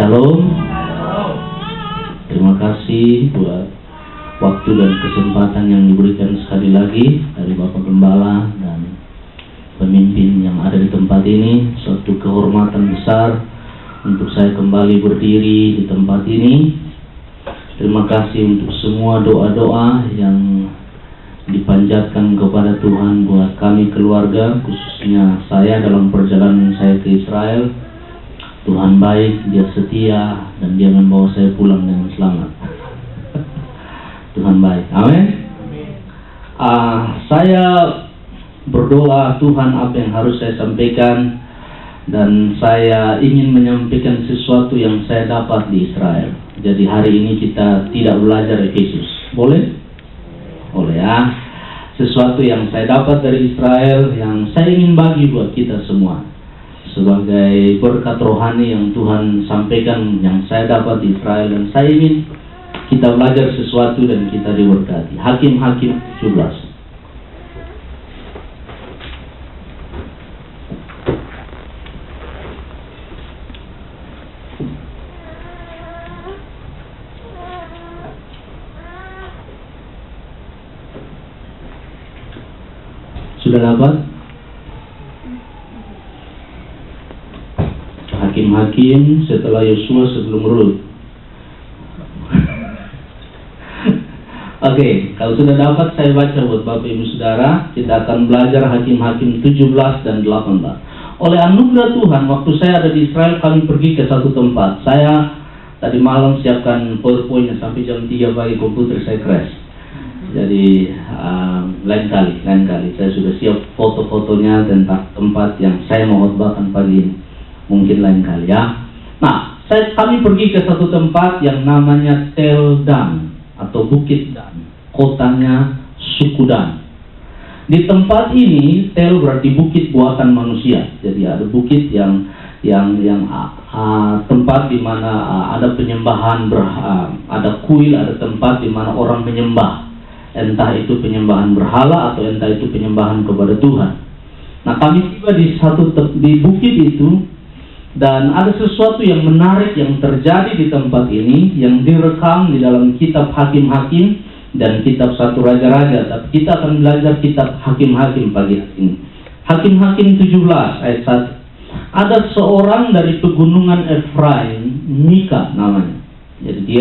Shalom. Terima kasih buat waktu dan kesempatan yang diberikan sekali lagi dari Bapak Gembala dan pemimpin yang ada di tempat ini. Suatu kehormatan besar untuk saya kembali berdiri di tempat ini. Terima kasih untuk semua doa-doa yang dipanjatkan kepada Tuhan buat kami keluarga, khususnya saya dalam perjalanan saya ke Israel. Tuhan baik, Dia setia, dan Dia membawa saya pulang dengan selamat. Tuhan baik, amin. Saya berdoa Tuhan apa yang harus saya sampaikan, dan saya ingin menyampaikan sesuatu yang saya dapat di Israel. Jadi hari ini kita tidak belajar Efesus, boleh? Boleh ya. Sesuatu yang saya dapat dari Israel yang saya ingin bagi buat kita semua sebagai berkat rohani yang Tuhan sampaikan yang saya dapat di Israel, dan saya ingin kita belajar sesuatu dan kita diberkati. Hakim-Hakim 17. Sudah dapat? Hakim-Hakim setelah Yosua sebelum Rut. Oke, kalau sudah dapat saya baca buat Bapak Ibu Saudara. Kita akan belajar Hakim-Hakim 17 dan 18. Oleh anugerah Tuhan, waktu saya ada di Israel, kami pergi ke satu tempat. Saya tadi malam siapkan PowerPoint sampai jam 3 pagi, komputer saya crash. Jadi lain kali saya sudah siap foto-fotonya tentang tempat yang saya mau khotbahkan pagi ini. Mungkin lain kali ya. Nah, kami pergi ke satu tempat yang namanya Tel Dan atau Bukit Dan, kotanya suku Dan. Di tempat ini, Tel berarti bukit buatan manusia. Jadi ada bukit yang tempat di mana ada penyembahan, ada kuil, ada tempat di mana orang menyembah. Entah itu penyembahan berhala atau entah itu penyembahan kepada Tuhan. Nah, kami tiba di bukit itu, dan ada sesuatu yang menarik yang terjadi di tempat ini yang direkam di dalam kitab Hakim-Hakim dan kitab 1 Raja-Raja. Tapi kita akan belajar kitab Hakim-Hakim pagi ini. Hakim-Hakim 17 ayat 1. Ada seorang dari pegunungan Efraim, Mika namanya. Jadi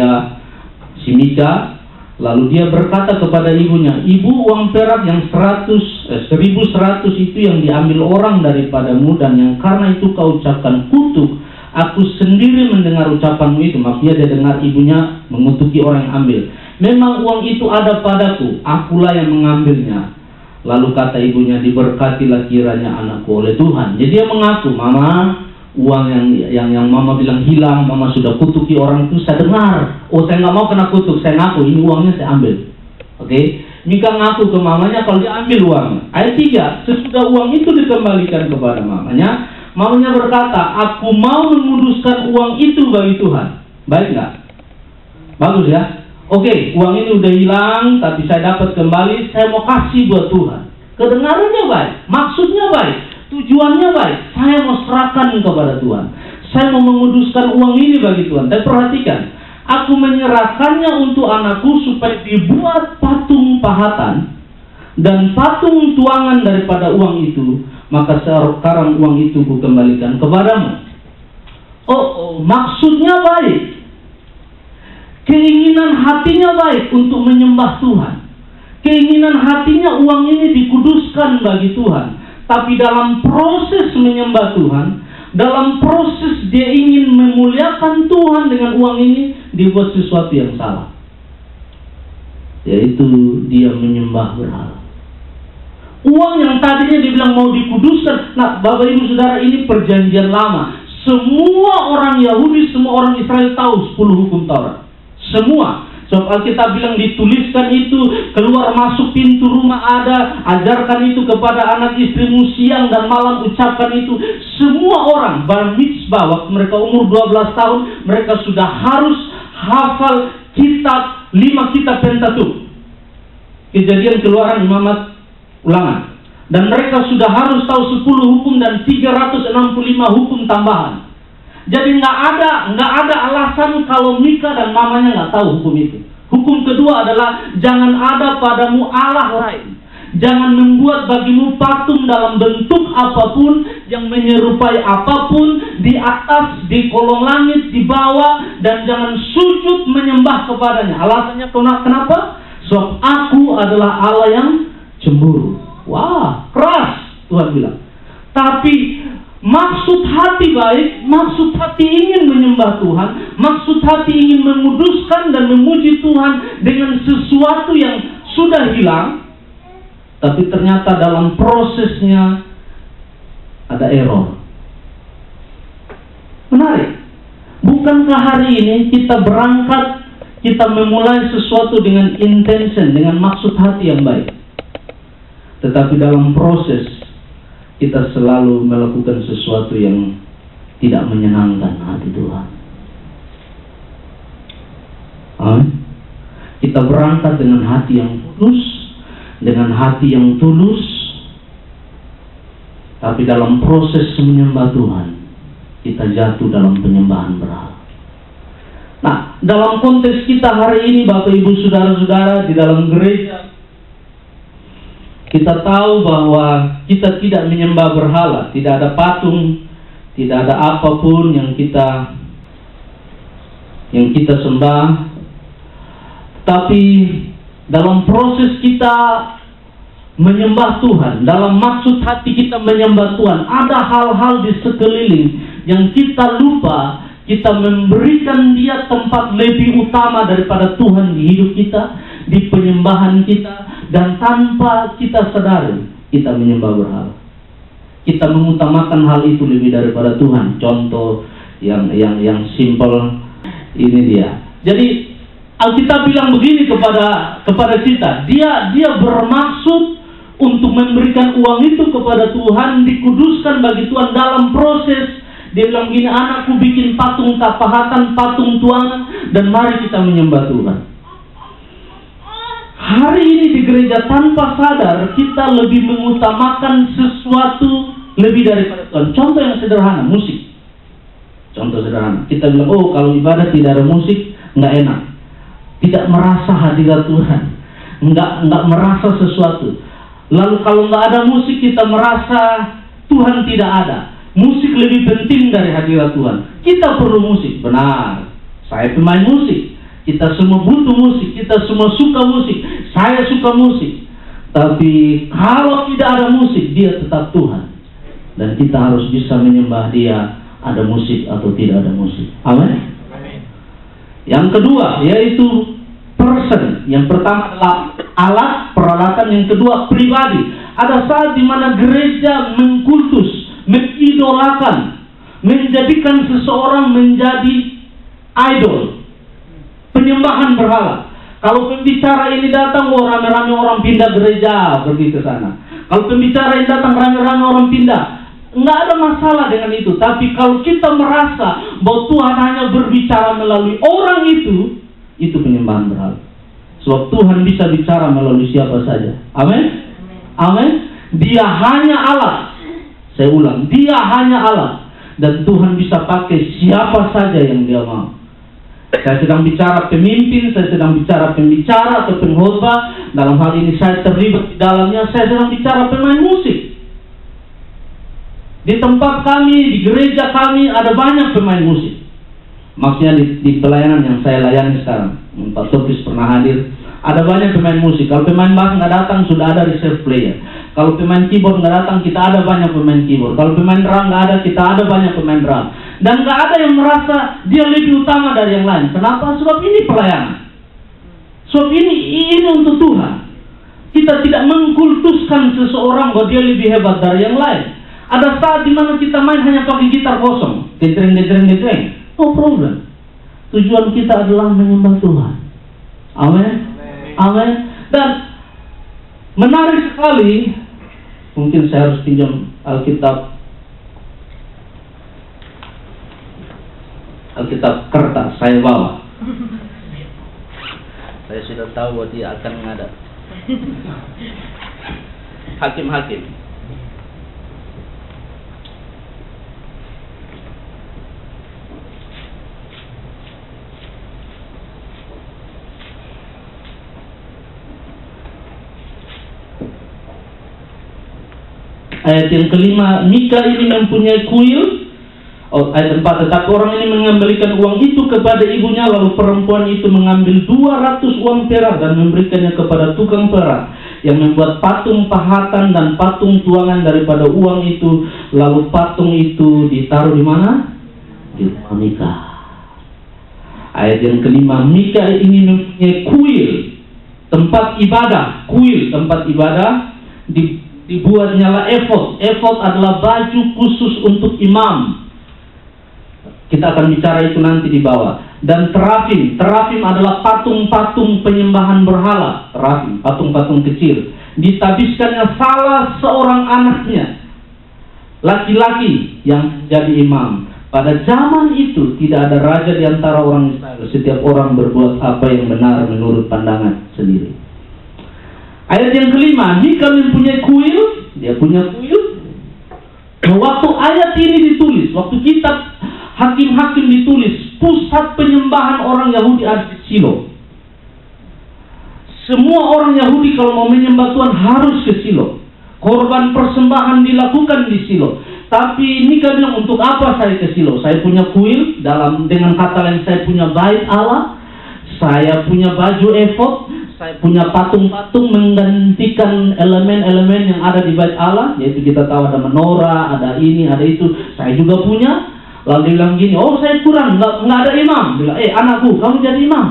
si Mika, lalu dia berkata kepada ibunya, "Ibu, uang perak yang 1100 itu yang diambil orang daripadamu, dan yang karena itu kau ucapkan kutuk. Aku sendiri mendengar ucapanmu itu." Maksudnya dia dengar ibunya mengutuki orang yang ambil. "Memang uang itu ada padaku, akulah yang mengambilnya." Lalu kata ibunya, "Diberkatilah kiranya anakku oleh Tuhan." Jadi dia mengaku, "Mama, uang yang mama bilang hilang, mama sudah kutuki orang itu, saya dengar. Oh, saya nggak mau kena kutuk, saya ngaku ini uangnya saya ambil." Oke? Mika ngaku ke mamanya kalau dia ambil uangnya. Ayat 3, sesudah uang itu dikembalikan kepada mamanya, mamanya berkata, "Aku mau menguduskan uang itu bagi Tuhan." Baik nggak? Bagus ya? Oke, uang ini udah hilang, tapi saya dapat kembali, saya mau kasih buat Tuhan. Kedengarannya baik, maksudnya baik, tujuannya baik. Saya mau serahkan kepada Tuhan. Saya mau menguduskan uang ini bagi Tuhan. Tapi perhatikan, aku menyerahkannya untuk anakku supaya dibuat patung pahatan dan patung tuangan daripada uang itu. Maka sekarang uang itu kukembalikan kepadamu. Maksudnya baik. Keinginan hatinya baik untuk menyembah Tuhan. Keinginan hatinya uang ini dikuduskan bagi Tuhan. Tapi dalam proses menyembah Tuhan, dalam proses dia ingin memuliakan Tuhan dengan uang ini, dibuat sesuatu yang salah. Yaitu dia menyembah berhala. Uang yang tadinya dibilang mau dikuduskan. Nah, Bapak Ibu Saudara, ini perjanjian lama. Semua orang Yahudi, semua orang Israel tahu 10 hukum Taurat. Semua. Sebab Alkitab bilang dituliskan itu, keluar masuk pintu rumah ada, ajarkan itu kepada anak istrimu, siang dan malam ucapkan itu. Semua orang bar mitzvah waktu mereka umur 12 tahun, mereka sudah harus hafal kitab 5 kitab Pentateuch. Kejadian, Keluaran, Imamat, Ulangan. Dan mereka sudah harus tahu 10 hukum dan 365 hukum tambahan. Jadi nggak ada alasan kalau Mika dan mamanya nggak tahu hukum itu. Hukum kedua adalah jangan ada padamu Allah lain. Jangan membuat bagimu patung dalam bentuk apapun yang menyerupai apapun di atas, di kolong langit, di bawah, dan jangan sujud menyembah kepadanya. Alasannya kenapa? Sebab aku adalah Allah yang cemburu. Wah, keras Tuhan bilang. Tapi maksud hati baik, maksud hati ingin menyembah Tuhan, maksud hati ingin menguduskan dan memuji Tuhan dengan sesuatu yang sudah hilang. Tapi ternyata dalam prosesnya ada error. Menarik. Bukankah hari ini kita berangkat, kita memulai sesuatu dengan intention, dengan maksud hati yang baik. Tetapi dalam proses, kita selalu melakukan sesuatu yang tidak menyenangkan hati Tuhan. Amin. Kita berangkat dengan hati yang tulus, dengan hati yang tulus, tapi dalam proses menyembah Tuhan, kita jatuh dalam penyembahan berhala. Nah, dalam konteks kita hari ini, Bapak Ibu Saudara-saudara, di dalam gereja, kita tahu bahwa kita tidak menyembah berhala, tidak ada patung, tidak ada apapun yang kita sembah. Tapi dalam proses kita menyembah Tuhan, dalam maksud hati kita menyembah Tuhan, ada hal-hal di sekeliling yang kita lupa, kita memberikan dia tempat lebih utama daripada Tuhan di hidup kita, di penyembahan kita, dan tanpa kita sadari, kita menyembah berhala. Kita mengutamakan hal itu lebih daripada Tuhan. Contoh yang simple ini dia. Jadi Alkitab bilang begini kepada kita, dia bermaksud untuk memberikan uang itu kepada Tuhan, dikuduskan bagi Tuhan dalam proses. Dia bilang gini, anakku bikin patung kapahatan, patung tuangan, dan mari kita menyembah Tuhan. Hari ini di gereja tanpa sadar kita lebih mengutamakan sesuatu lebih daripada Tuhan. Contoh yang sederhana, musik. Contoh sederhana, kita bilang, oh kalau ibadah tidak ada musik, nggak enak. Tidak merasa hadirat Tuhan, nggak merasa sesuatu. Lalu kalau nggak ada musik, kita merasa Tuhan tidak ada. Musik lebih penting dari hadirat Tuhan. Kita perlu musik, benar. Saya pemain musik. Kita semua butuh musik. Kita semua suka musik. Saya suka musik. Tapi kalau tidak ada musik, dia tetap Tuhan. Dan kita harus bisa menyembah dia, ada musik atau tidak ada musik. Amin. Yang kedua yaitu person. Yang pertama adalah alat, peralatan. Yang kedua pribadi. Ada saat di mana gereja mengkultus, mengidolakan, menjadikan seseorang menjadi idol, penyembahan berhala. Kalau pembicara ini datang, oh rame-rame orang pindah gereja pergi ke sana. Kalau pembicara ini datang, rame-rame orang pindah. Nggak ada masalah dengan itu. Tapi kalau kita merasa bahwa Tuhan hanya berbicara melalui orang itu penyembahan berhala. Sebab Tuhan bisa bicara melalui siapa saja. Amin. Amin. Dia hanya Allah. Saya ulang, dia hanya Allah. Dan Tuhan bisa pakai siapa saja yang dia mau. Saya sedang bicara pemimpin, saya sedang bicara pembicara atau pengkhotbah. Dalam hal ini saya terlibat di dalamnya. Saya sedang bicara pemain musik. Di tempat kami, di gereja kami ada banyak pemain musik. Maksudnya di pelayanan yang saya layani sekarang, Pak Topis pernah hadir. Ada banyak pemain musik. Kalau pemain bass nggak datang, sudah ada reserve player. Kalau pemain keyboard nggak datang, kita ada banyak pemain keyboard. Kalau pemain drum nggak ada, kita ada banyak pemain drum. Dan nggak ada yang merasa dia lebih utama dari yang lain. Kenapa? Sebab ini pelayanan. Sebab ini untuk Tuhan. Kita tidak mengkultuskan seseorang bahwa dia lebih hebat dari yang lain. Ada saat di mana kita main hanya pakai gitar kosong, getreng. No problem. Tujuan kita adalah menyembah Tuhan. Amin. Amin. Dan menarik sekali, mungkin saya harus pinjam Alkitab kertas saya bawa. Saya sudah tahu bahwa dia akan menghadap. Hakim-hakim. ayat yang kelima, Mika ini mempunyai kuil. Ayat 4, tetapi orang ini mengembalikan uang itu kepada ibunya, lalu perempuan itu mengambil 200 uang perak dan memberikannya kepada tukang perak yang membuat patung pahatan dan patung tuangan daripada uang itu. Lalu patung itu ditaruh di mana? Di rumah Mika. Ayat yang kelima, Mika ini mempunyai kuil, tempat ibadah. Kuil, tempat ibadah, dibuatnyalah efod. Efod adalah baju khusus untuk imam. Kita akan bicara itu nanti di bawah. Dan terafim. Terafim adalah patung-patung penyembahan berhala. Terafim, patung-patung kecil. Ditabiskannya salah seorang anaknya, laki-laki, yang jadi imam. Pada zaman itu tidak ada raja di antara orang Israel. Setiap orang berbuat apa yang benar menurut pandangan sendiri. Ayat yang kelima, Mika mempunyai kuil. Dia punya kuil. Waktu ayat ini ditulis, waktu kitab Hakim-Hakim ditulis, pusat penyembahan orang Yahudi ada di Shilo. Semua orang Yahudi kalau mau menyembah Tuhan harus ke Shilo. Korban persembahan dilakukan di Shilo. Tapi Mika bilang, untuk apa saya ke Shilo? Saya punya kuil, dengan kata lain saya punya bait Allah, saya punya baju efod, saya punya patung-patung menggantikan elemen-elemen yang ada di bait Allah, yaitu kita tahu ada menorah, ada ini, ada itu. Saya juga punya. Lalu dia bilang gini, oh saya kurang, nggak ada imam. Dia bilang, anakku, kamu jadi imam.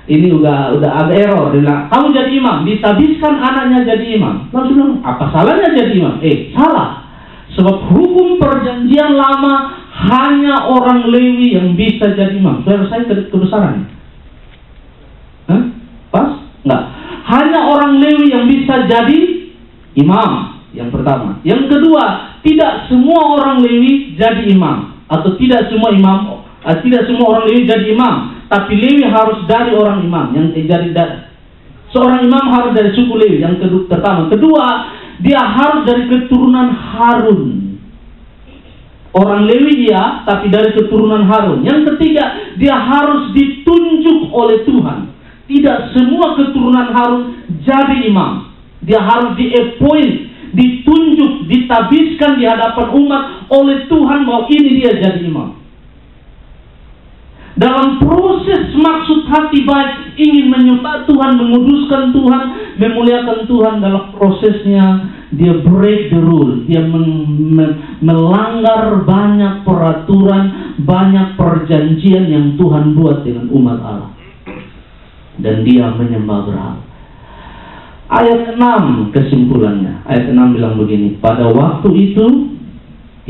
Ini udah ada error. Dia bilang, kamu jadi imam. Ditabiskan anaknya jadi imam. Lalu dia bilang, apa salahnya jadi imam? Salah. Sebab hukum perjanjian lama hanya orang Lewi yang bisa jadi imam. Saudara saya kebesaran. Pas? Enggak. Hanya orang Lewi yang bisa jadi imam. Yang pertama. Yang kedua, tidak semua orang Lewi jadi imam, atau tidak semua orang Lewi jadi imam. Tapi Lewi harus dari orang imam. Seorang imam harus dari suku Lewi. Yang pertama. Kedua, dia harus dari keturunan Harun. Orang Lewi dia, tapi dari keturunan Harun. Yang ketiga, dia harus ditunjuk oleh Tuhan. Tidak semua keturunan Harun jadi imam. Dia harus di-appoint, ditunjuk, ditabiskan di hadapan umat oleh Tuhan bahwa ini dia jadi imam. Dalam proses maksud hati baik, ingin menyembah Tuhan, menguduskan Tuhan, memuliakan Tuhan, dalam prosesnya dia break the rule. Dia melanggar banyak peraturan, banyak perjanjian yang Tuhan buat dengan umat Allah. Dan dia menyembah berhala. Ayat 6 kesimpulannya. Ayat 6 bilang begini, pada waktu itu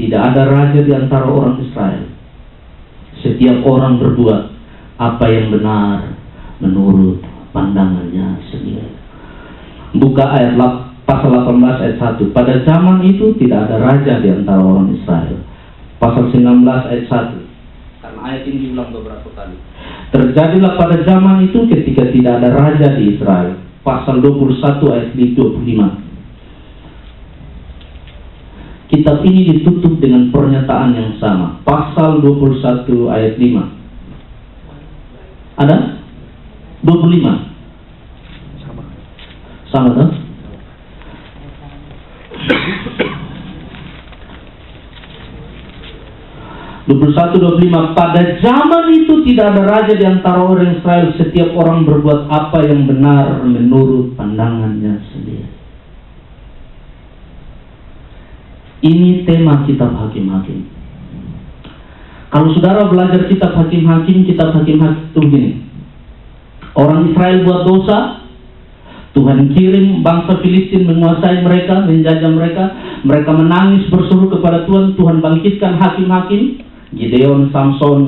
tidak ada raja di antara orang Israel. Setiap orang berbuat apa yang benar menurut pandangannya sendiri. Buka ayat pasal 18 ayat 1. Pada zaman itu tidak ada raja di antara orang Israel. Pasal 19 ayat 1. Karena ayat ini diulang beberapa kali. Terjadilah pada zaman itu ketika tidak ada raja di Israel. Pasal 21 ayat 25. Kitab ini ditutup dengan pernyataan yang sama. Pasal 21 ayat 5. Ada? 25. Sama tak? (21, 25) Pada zaman itu tidak ada raja di antara orang Israel. Setiap orang berbuat apa yang benar menurut pandangannya sendiri. Ini tema kitab Hakim-Hakim. Kalau saudara belajar kitab Hakim-Hakim itu begini. Orang Israel buat dosa, Tuhan kirim bangsa Filistin menguasai mereka, menjajah mereka. Mereka menangis berseru kepada Tuhan. Tuhan bangkitkan hakim-hakim, Gideon, Samson,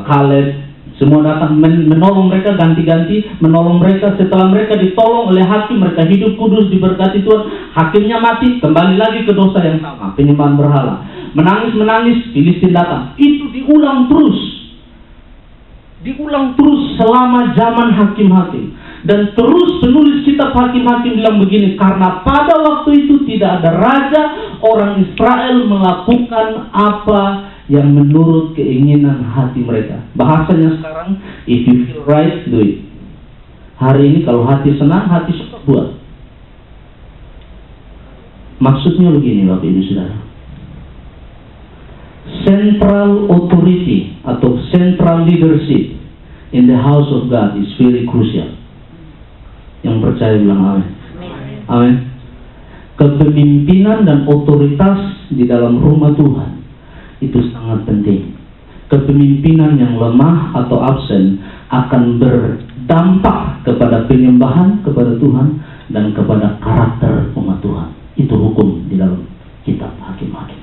Kaleb, semua datang menolong mereka, ganti-ganti menolong mereka. Setelah mereka ditolong oleh hakim, mereka hidup kudus, diberkati Tuhan. Hakimnya mati, kembali lagi ke dosa yang sama, penyembahan berhala. Menangis, Filistin datang. Itu diulang terus selama zaman hakim-hakim. Dan terus penulis kitab Hakim-Hakim bilang begini, karena pada waktu itu tidak ada raja, orang Israel melakukan apa yang menurut keinginan hati mereka. Bahasanya sekarang, if you feel right, do it. Hari ini kalau hati senang, hati suka buat. Maksudnya begini Bapak Ibu Saudara. Central authority atau central leadership in the house of God is very crucial. Yang percaya bilang amin. Amin. Kepemimpinan dan otoritas di dalam rumah Tuhan itu sangat penting. Kepemimpinan yang lemah atau absen akan berdampak kepada penyembahan kepada Tuhan dan kepada karakter umat Tuhan. Itu hukum di dalam kitab Hakim-Hakim.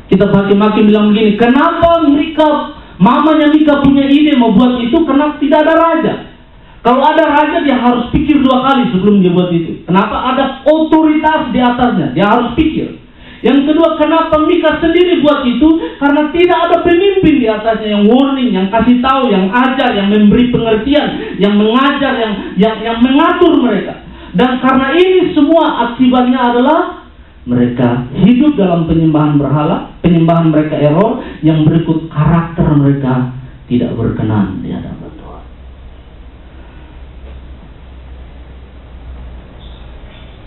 Kitab Hakim-Hakim bilang begini, kenapa mamanya Mika punya ide mau buat itu? Karena tidak ada raja. Kalau ada raja, dia harus pikir 2 kali sebelum dia buat itu. Kenapa? Ada otoritas di atasnya, dia harus pikir. Yang kedua, kenapa Mika sendiri buat itu? Karena tidak ada pemimpin di atasnya yang warning, yang kasih tahu, yang ajar, yang memberi pengertian, yang mengajar, yang mengatur mereka. Dan karena ini semua akibatnya adalah mereka hidup dalam penyembahan berhala, penyembahan mereka error, yang berikut karakter mereka tidak berkenan di hadapan Tuhan.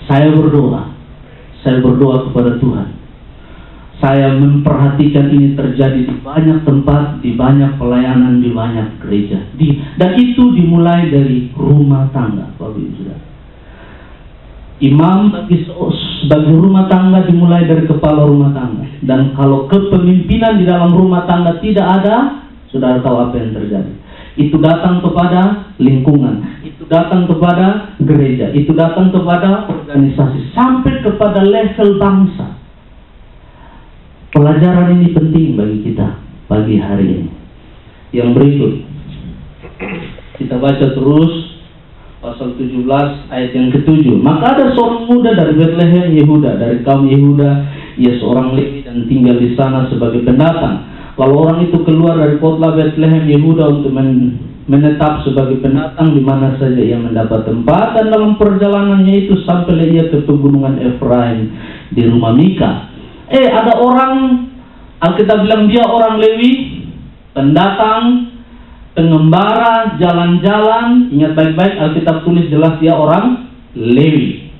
Saya berdoa kepada Tuhan. Saya memperhatikan ini terjadi di banyak tempat, di banyak pelayanan, di banyak gereja. Dan itu dimulai dari rumah tangga, Bapak Ibu Saudara. Imam bagi rumah tangga dimulai dari kepala rumah tangga. Dan kalau kepemimpinan di dalam rumah tangga tidak ada, saudara tahu apa yang terjadi. Itu datang kepada lingkungan, itu datang kepada gereja, itu datang kepada organisasi, sampai kepada level bangsa. Pelajaran ini penting bagi kita pagi hari ini. Yang berikut, kita baca terus pasal 17 ayat yang ke-7. Maka ada seorang muda dari Bethlehem Yehuda, dari kaum Yehuda, ia seorang Lewi dan tinggal di sana sebagai pendatang. Lalu orang itu keluar dari kota Bethlehem Yehuda untuk menetap sebagai pendatang di mana saja ia mendapat tempat, dan dalam perjalanannya itu sampai ia ke pegunungan Efraim di rumah Mika. Ada orang, Alkitab bilang dia orang Lewi, pendatang, pengembara, jalan-jalan. Ingat baik-baik, Alkitab tulis jelas dia orang Lewi.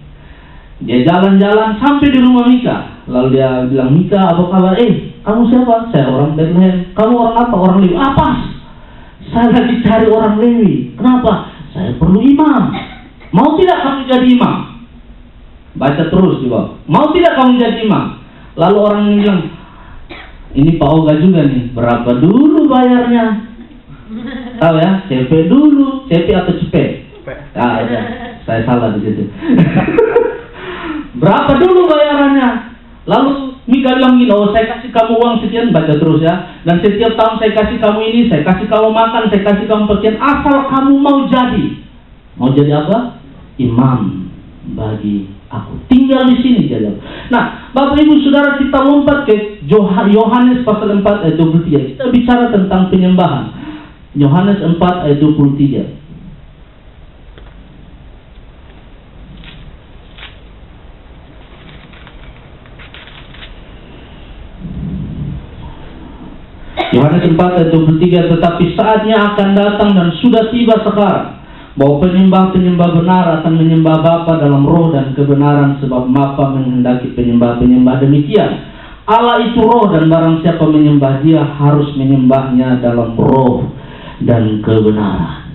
Dia jalan-jalan sampai di rumah Mika. Lalu dia bilang, Mika, apa kabar? Kamu siapa? Saya orang Bethlehem. Kamu orang apa? Orang Lewi. Apa? Saya lagi cari orang Lewi. Kenapa? Saya perlu imam. Mau tidak kamu jadi imam? Baca terus di bawah. Mau tidak kamu jadi imam? Lalu orang ini bilang, ini Pak Oga juga nih, berapa dulu bayarnya? Tahu ya, CP dulu, CP atau CP? Ya, saya salah di situ. Berapa dulu bayarannya? Lalu Mika bilang gini, saya kasih kamu uang sekian, baca terus ya. Dan setiap tahun saya kasih kamu ini, saya kasih kamu makan, saya kasih kamu pakaian, asal kamu mau jadi. Mau jadi apa? Imam bagi aku. Tinggal di sini jadi. Nah, Bapak Ibu Saudara, kita lompat ke Yohanes pasal 4 ayat 23. Kita bicara tentang penyembahan. Yohanes 4 ayat 23. Yohanes 4 ayat 23, tetapi saatnya akan datang dan sudah tiba sekarang, bahwa penyembah-penyembah benar akan menyembah Bapa dalam roh dan kebenaran, sebab Bapa menghendaki penyembah-penyembah demikian. Allah itu roh, dan barang siapa menyembah Dia harus menyembahnya dalam roh dan kebenaran.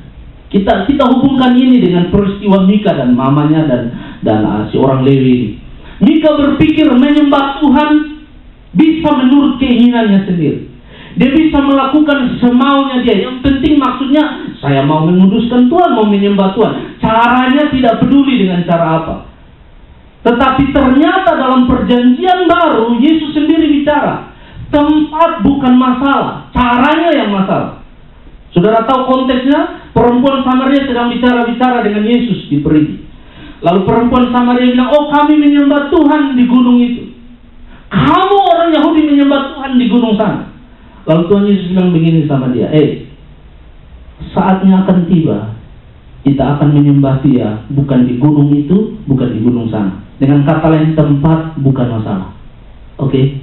Kita hubungkan ini dengan peristiwa Mika dan mamanya dan si orang Lewi. Mika berpikir menyembah Tuhan bisa menurut keinginannya sendiri. Dia bisa melakukan semaunya dia. Yang penting maksudnya, saya mau menguduskan Tuhan, mau menyembah Tuhan. Caranya tidak peduli dengan cara apa. Tetapi ternyata dalam perjanjian baru, Yesus sendiri bicara, tempat bukan masalah, caranya yang masalah. Saudara tahu konteksnya? Perempuan Samaria sedang bicara-bicara dengan Yesus di perigi. Lalu perempuan Samaria bilang, oh kami menyembah Tuhan di gunung itu. Kamu orang Yahudi menyembah Tuhan di gunung sana. Lalu Tuhan Yesus bilang begini sama dia, saatnya akan tiba, kita akan menyembah Dia, bukan di gunung itu, bukan di gunung sana. Dengan kata lain, tempat bukan masalah. Oke?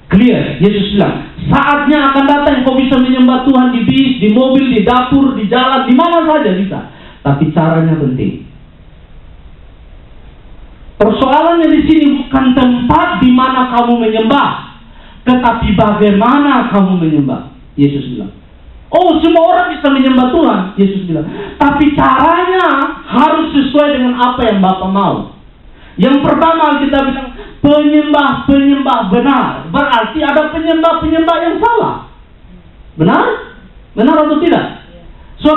Clear? Yesus bilang, saatnya akan datang kau bisa menyembah Tuhan di bis, di mobil, di dapur, di jalan, di mana saja bisa. Tapi caranya penting. Persoalannya di sini bukan tempat di mana kamu menyembah, tetapi bagaimana kamu menyembah. Yesus bilang, oh, semua orang bisa menyembah Tuhan. Yesus bilang, tapi caranya harus sesuai dengan apa yang Bapa mau. Yang pertama kita bilang penyembah-penyembah benar. Berarti ada penyembah-penyembah yang salah. Benar? Benar atau tidak? So,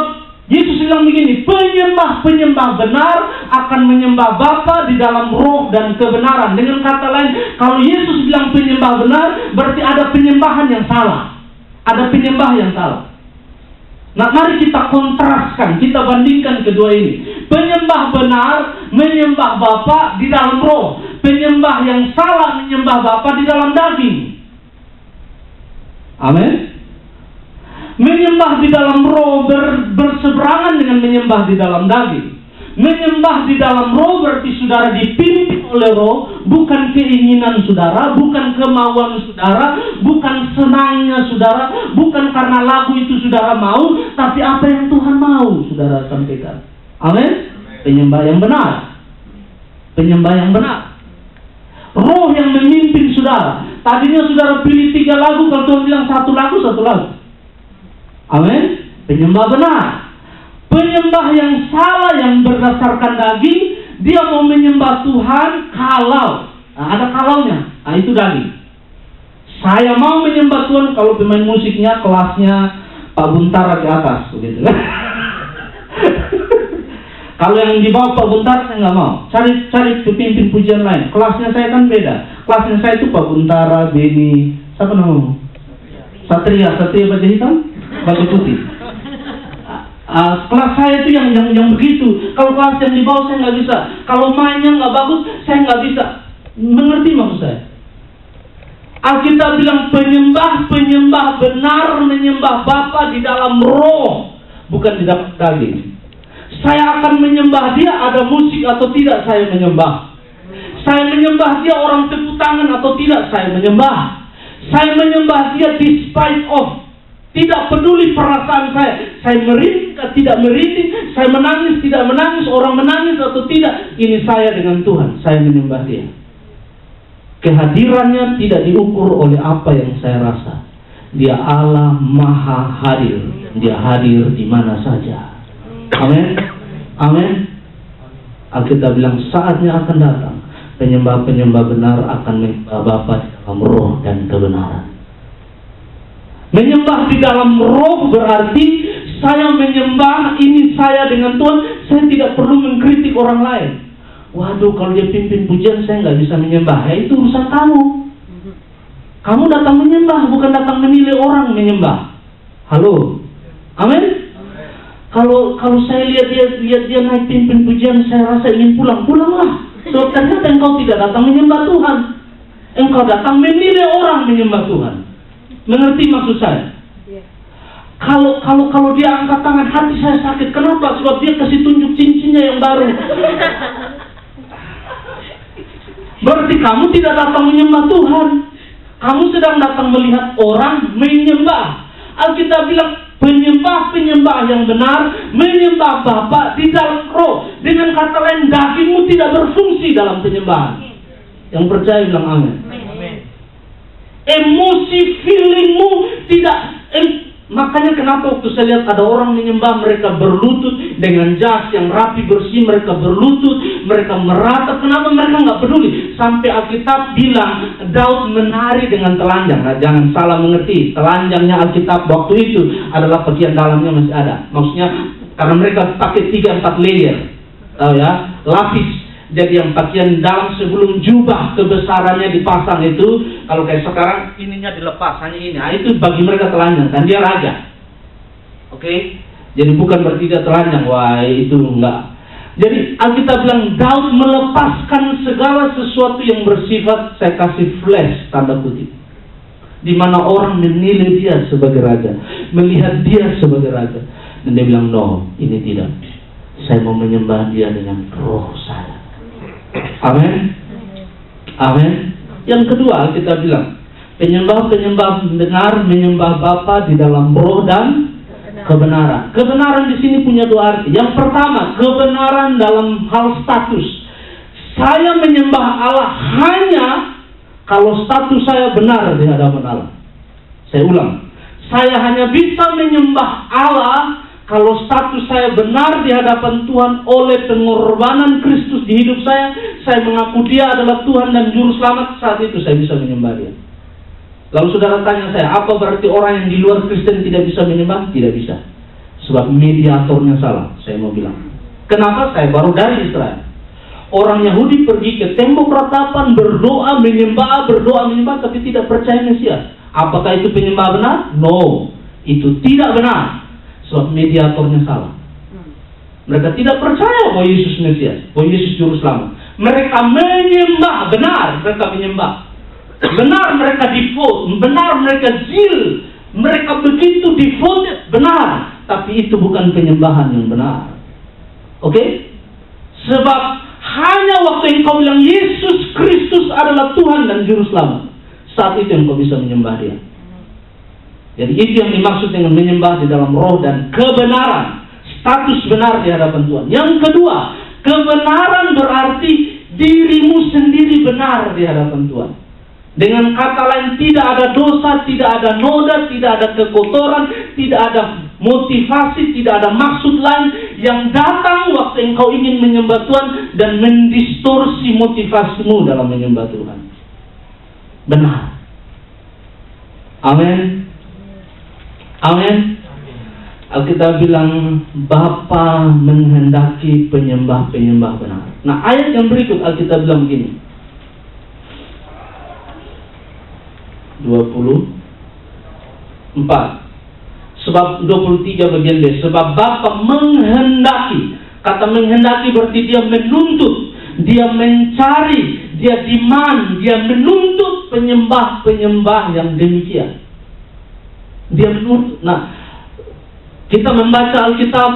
Yesus bilang begini, penyembah-penyembah benar akan menyembah Bapa di dalam roh dan kebenaran. Dengan kata lain, kalau Yesus bilang penyembah benar, berarti ada penyembahan yang salah. Ada penyembah yang salah. Nah, mari kita kontraskan, kita bandingkan kedua ini. Penyembah benar menyembah Bapa di dalam roh. Penyembah yang salah menyembah Bapa di dalam daging. Amin. Menyembah di dalam roh berseberangan dengan menyembah di dalam daging. Menyembah di dalam roh berarti saudara dipimpin oleh roh, bukan keinginan saudara, bukan kemauan saudara, bukan senangnya saudara, bukan karena lagu itu saudara mau, tapi apa yang Tuhan mau saudara sampaikan. Amin. Penyembah yang benar. Penyembah yang benar. Roh yang memimpin saudara. Tadinya saudara pilih 3 lagu, kalau Tuhan bilang 1 lagu, 1 lagu. Amin. Penyembah benar. Penyembah yang salah yang berdasarkan daging, dia mau menyembah Tuhan kalau ada kalaunya. Nah, itu daging. Saya mau menyembah Tuhan kalau pemain musiknya kelasnya Pak Buntara di atas, begitu. Kalau yang di bawah Pak Buntara saya nggak mau. Cari pemimpin pujian lain. Kelasnya saya kan beda. Kelasnya saya itu Pak Buntara, Beni, siapa namanya? Satria baju hitam, baju putih. Kelas saya itu yang begitu. Kalau kelas yang di bawah saya nggak bisa. Kalau mainnya nggak bagus, saya nggak bisa. Mengerti maksud saya? Alkitab bilang penyembah benar menyembah Bapa di dalam roh, bukan di dalam daging. Saya akan menyembah dia ada musik atau tidak saya menyembah. Saya menyembah dia orang tepuk tangan atau tidak saya menyembah. Saya menyembah dia despite of. Tidak peduli perasaan saya merintih, tidak merintih, saya menangis, tidak menangis, orang menangis atau tidak. Ini saya dengan Tuhan, saya menyembah dia. Kehadirannya tidak diukur oleh apa yang saya rasa. Dia Allah Maha Hadir. Dia hadir di mana saja. Amin. Amin. Alkitab bilang saatnya akan datang. Penyembah-penyembah benar akan menyembah Bapa di dalam roh dan kebenaran. Menyembah di dalam roh berarti saya menyembah ini saya dengan Tuhan. Saya tidak perlu mengkritik orang lain. Waduh, kalau dia pimpin pujian saya nggak bisa menyembah. Ya, itu urusan kamu. Kamu datang menyembah, bukan datang menilai orang menyembah. Halo, amin. Kalau saya lihat dia naik pimpin pujian, saya rasa ingin pulanglah. So ternyata engkau tidak datang menyembah Tuhan. Engkau datang menilai orang menyembah Tuhan. Mengerti maksud saya? Kalau dia angkat tangan, hati saya sakit. Kenapa? Sebab dia kasih tunjuk cincinnya yang baru. Berarti kamu tidak datang menyembah Tuhan. Kamu sedang datang melihat orang menyembah. Alkitab bilang penyembah yang benar menyembah Bapa di dalam roh. Dengan kata lain, dagingmu tidak berfungsi dalam penyembahan. Yang percaya bilang amin. Emosi, feelingmu tidak. Makanya kenapa waktu saya lihat ada orang menyembah, mereka berlutut dengan jas yang rapi bersih, mereka berlutut, mereka meratap. Kenapa mereka nggak peduli? Sampai Alkitab bilang Daud menari dengan telanjang. Nah, jangan salah mengerti, telanjangnya Alkitab waktu itu adalah bagian dalamnya masih ada. Maksudnya karena mereka pakai 3-4 layer, tahu ya, lapis. Jadi yang bagian dalam sebelum jubah kebesarannya dipasang itu, kalau kayak sekarang ininya dilepas, hanya ini. Nah, itu bagi mereka telanjang, dan dia raja. Oke? Jadi bukan berarti dia telanjang, wah itu enggak. Jadi Alkitab bilang Daud melepaskan segala sesuatu yang bersifat, saya kasih flash tanda kutip, di mana orang menilai dia sebagai raja, melihat dia sebagai raja, dan dia bilang no, ini tidak. Saya mau menyembah dia dengan roh saya. Amin. Amin. Yang kedua kita bilang penyembah benar menyembah Bapa di dalam roh dan kebenaran. Kebenaran di sini punya 2 arti. Yang pertama, kebenaran dalam hal status. Saya menyembah Allah hanya kalau status saya benar di hadapan Allah. Saya ulang, saya hanya bisa menyembah Allah kalau status saya benar di hadapan Tuhan oleh pengorbanan Kristus di hidup saya. Saya mengaku Dia adalah Tuhan dan Juru Selamat, saat itu saya bisa menyembah Dia. Lalu saudara tanya saya, apa berarti orang yang di luar Kristen tidak bisa menyembah? Tidak bisa. Sebab mediatornya salah, saya mau bilang. Kenapa? Saya baru dari Israel. Orang Yahudi pergi ke tembok ratapan, berdoa, menyembah, tapi tidak percaya Mesias. Apakah itu penyembah benar? No, itu tidak benar. Sebab mediatornya salah. Mereka tidak percaya bahwa Yesus Mesias, bahwa Yesus Juru Selamat. Mereka menyembah, benar mereka menyembah. Benar mereka devote, benar mereka zeal. Mereka begitu devoted, benar. Tapi itu bukan penyembahan yang benar. Oke? Sebab hanya waktu engkau bilang Yesus Kristus adalah Tuhan dan Juru Selamat, saat itu engkau bisa menyembah Dia. Jadi itu yang dimaksud dengan menyembah di dalam roh dan kebenaran. Status benar di hadapan Tuhan. Yang kedua, kebenaran berarti dirimu sendiri benar di hadapan Tuhan. Dengan kata lain, tidak ada dosa, tidak ada noda, tidak ada kekotoran, tidak ada motivasi, tidak ada maksud lain yang datang waktu engkau ingin menyembah Tuhan dan mendistorsi motivasimu dalam menyembah Tuhan. Benar. Amin. Amin. Alkitab bilang Bapa menghendaki penyembah-penyembah benar. Nah, ayat yang berikut Alkitab bilang begini. 24. Sebab 23 bagian B. Sebab Bapa menghendaki. Kata menghendaki berarti Dia menuntut, Dia mencari, Dia demand, Dia menuntut penyembah-penyembah yang demikian. Dia menuntut. Nah, kita membaca Alkitab,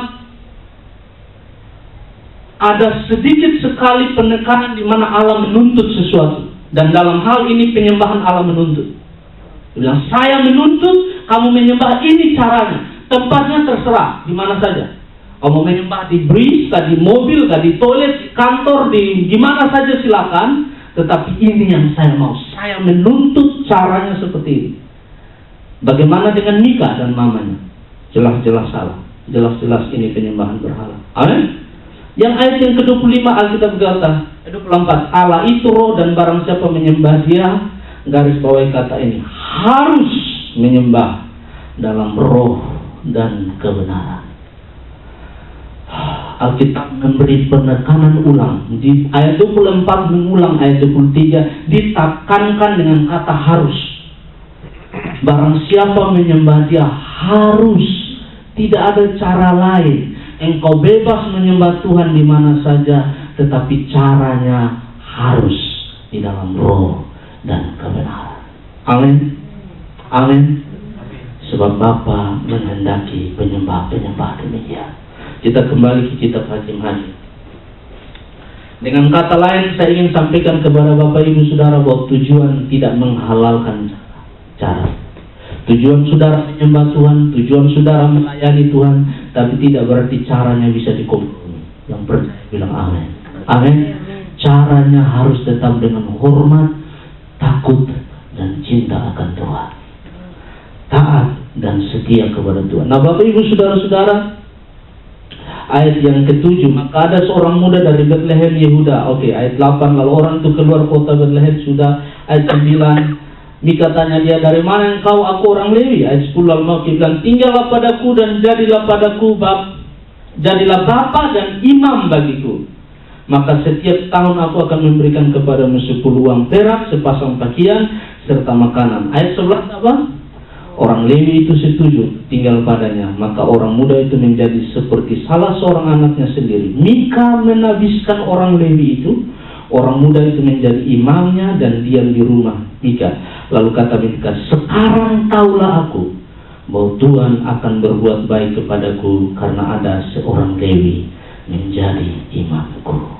ada sedikit sekali penekanan di mana Allah menuntut sesuatu. Dan dalam hal ini penyembahan Allah menuntut. Dia bilang, saya menuntut kamu menyembah, ini caranya. Tempatnya terserah, di mana saja. Kamu menyembah di bris, kah di mobil, kah di toilet, di kantor, di mana saja silakan. Tetapi ini yang saya mau. Saya menuntut caranya seperti ini. Bagaimana dengan Mika dan mamanya? Jelas-jelas salah. Jelas-jelas ini penyembahan berhala. Amin. Yang ayat yang ke-25 Alkitab berkata, 24, Allah itu roh dan barang siapa menyembah Dia, garis bawahi kata ini, harus menyembah dalam roh dan kebenaran. Alkitab memberi penekanan ulang. Di ayat 24 mengulang ayat 23, ditekankan dengan kata harus. Barang siapa menyembah Dia harus, tidak ada cara lain. Engkau bebas menyembah Tuhan di mana saja, tetapi caranya harus di dalam roh dan kebenaran. Amin. Amin. Sebab Bapa menghendaki penyembah-penyembah demikian. Kita kembali ke kitab Hakim-Hakim. Dengan kata lain, saya ingin sampaikan kepada Bapak Ibu Saudara bahwa tujuan tidak menghalalkan cara. Tujuan saudara menyembah Tuhan, tujuan saudara melayani Tuhan, tapi tidak berarti caranya bisa dikompromi. Yang percaya bilang amin. Amin. Caranya harus tetap dengan hormat, takut, dan cinta akan Tuhan. Taat dan setia kepada Tuhan. Nah, Bapak Ibu Saudara-saudara, ayat yang ke-7, maka ada seorang muda dari Bethlehem Yehuda. Oke, ayat 8, lalu orang itu keluar kota Bethlehem. Sudah ayat 9, Mika tanya dia, dari mana engkau? Aku orang Lewi. Ayat 10, lalu Mika bilang, tinggallah padaku dan jadilah padaku jadilah bapa dan imam bagiku. Maka setiap tahun aku akan memberikan kepadamu 10 uang perak, sepasang pakaian, serta makanan. Ayat 11 apa? Orang Lewi itu setuju tinggal padanya. Maka orang muda itu menjadi seperti salah seorang anaknya sendiri. Mika menabiskan orang Lewi itu. Orang muda itu menjadi imamnya dan diam di rumah Mika. Lalu kata Mika, sekarang taulah aku bahwa Tuhan akan berbuat baik kepadaku karena ada seorang Lewi menjadi imamku.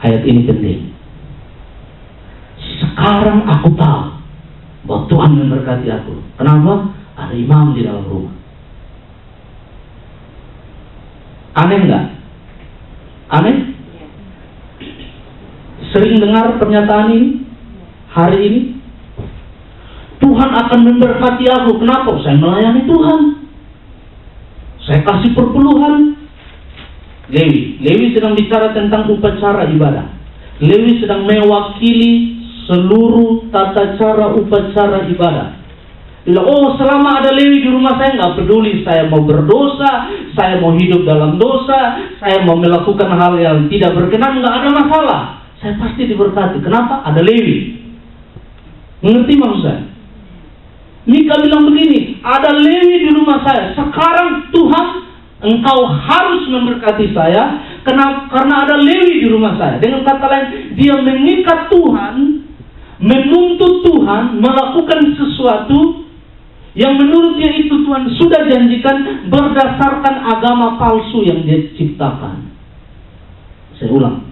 Ayat ini penting. Sekarang aku tahu bahwa Tuhan memberkati aku. Kenapa? Ada imam di dalam rumah. Aneh enggak? Aneh? sering dengar pernyataan ini hari ini? Tuhan akan memberkati aku. Kenapa? Saya melayani Tuhan. Saya kasih perpuluhan. Lewi sedang bicara tentang upacara ibadah. Lewi sedang mewakili seluruh tata cara upacara ibadah. Bila, oh selama ada Lewi di rumah saya nggak peduli, saya mau berdosa, saya mau hidup dalam dosa, saya mau melakukan hal yang tidak berkenan, nggak ada masalah. Saya pasti diberkati. Kenapa? Ada Lewi. Mengerti maksud saya? Mika bilang begini, ada Lewi di rumah saya. Sekarang Tuhan, engkau harus memberkati saya karena ada Lewi di rumah saya. Dengan kata lain, dia mengikat Tuhan, menuntut Tuhan melakukan sesuatu yang menurut dia itu Tuhan sudah janjikan berdasarkan agama palsu yang dia ciptakan. Saya ulang.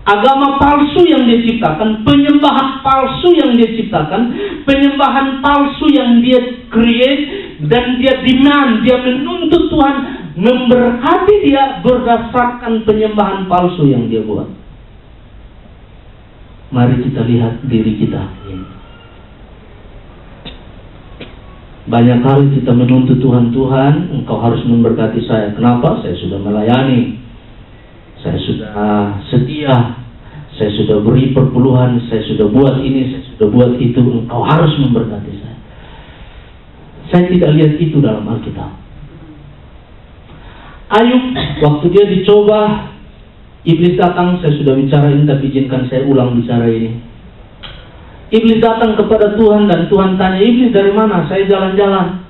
Agama palsu yang dia ciptakan, penyembahan palsu yang dia ciptakan, penyembahan palsu yang dia create, dan dia demand, dia menuntut Tuhan memberkati dia berdasarkan penyembahan palsu yang dia buat. Mari kita lihat diri kita. Banyak kali kita menuntut Tuhan, engkau harus memberkati saya. Kenapa? Saya sudah melayani, saya sudah setia, saya sudah beri perpuluhan, saya sudah buat ini, saya sudah buat itu, engkau harus memberkati saya. Saya tidak lihat itu dalam Alkitab. Ayub, waktu dia dicoba, iblis datang. Saya sudah bicara ini, tapi izinkan saya ulang bicara ini. Iblis datang kepada Tuhan dan Tuhan tanya, iblis dari mana? Saya jalan-jalan.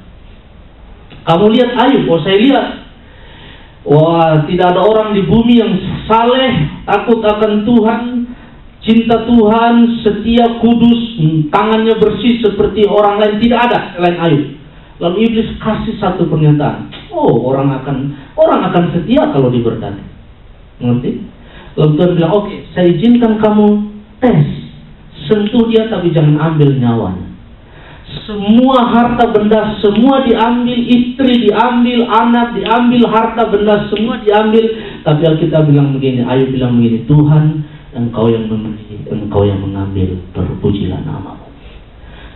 Kamu lihat Ayub? Oh, saya lihat. Wah, tidak ada orang di bumi yang saleh, takut akan Tuhan, cinta Tuhan, setia, kudus, tangannya bersih seperti orang lain. Tidak ada selain Ayub. Lalu iblis kasih satu pernyataan. Oh, orang akan setia kalau diberkati. Mengerti? Lalu Tuhan bilang, oke, saya izinkan kamu tes. Sentuh dia tapi jangan ambil nyawanya. Semua harta benda, semua diambil, istri diambil, anak diambil, harta benda semua diambil. Tapi Alkitab bilang begini, Ayub bilang begini, Tuhan, engkau yang memberi, engkau yang mengambil, terpujilah namamu.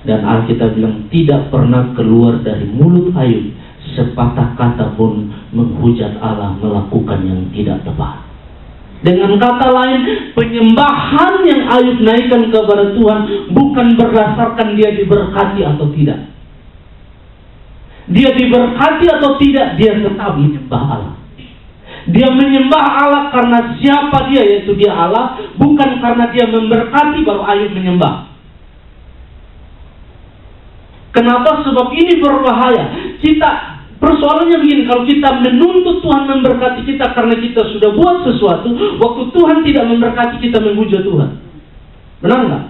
Dan Alkitab bilang tidak pernah keluar dari mulut Ayub sepatah kata pun menghujat Allah, melakukan yang tidak tepat. Dengan kata lain, penyembahan yang Ayub naikkan kepada Tuhan bukan berdasarkan dia diberkati atau tidak. Dia diberkati atau tidak, dia tetap menyembah Allah. Dia menyembah Allah karena siapa dia, yaitu dia Allah, bukan karena dia memberkati baru Ayub menyembah. Kenapa? Sebab ini berbahaya. Persoalannya begini, kalau kita menuntut Tuhan memberkati kita karena kita sudah buat sesuatu, waktu Tuhan tidak memberkati kita menghujat Tuhan. Benar nggak?